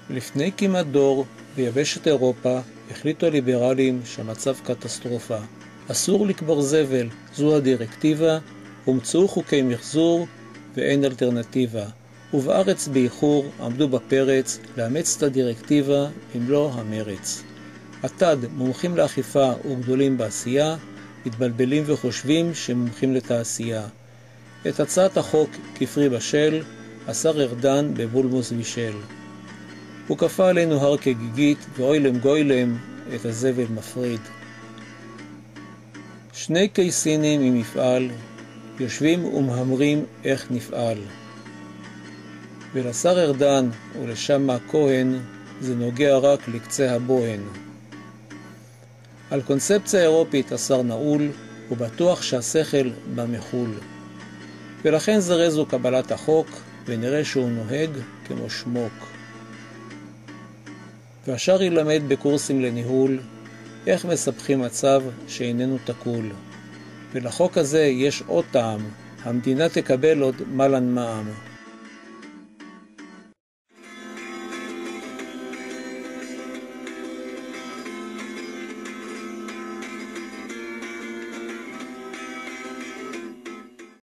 לפני כמעט דור, ביבשת אירופה, החליטו הליברלים שהמצב קטסטרופה. אסור לקבור זבל, זו הדירקטיבה, הומצאו חוקי מחזור ואין אלטרנטיבה. ובארץ באיחור עמדו בפרץ לאמץ את הדירקטיבה במלוא המרץ. עתד מומחים לאכיפה וגדולים בעשייה, מתבלבלים וחושבים שמומחים לתעשייה. את הצעת החוק כפרי בשל, השר ארדן בבולמוס בישל. הוא כפה עלינו הר כגיגית, ואוילם גוילם את הזבל מפריד. שני קייסינים ממפעל, יושבים ומהמרים איך נפעל. ולשר ארדן ולשמה כהן, זה נוגע רק לקצה הבוהן. על קונספציה אירופית השר נעול, הוא בטוח שהשכל במחול. ולכן זרזו קבלת החוק, ונראה שהוא נוהג כמו שמוק. והשאר ילמד בקורסים לניהול, איך מספחים מצב שאיננו תקול. ולחוק הזה יש עוד טעם, המדינה תקבל עוד מלן מע"מ.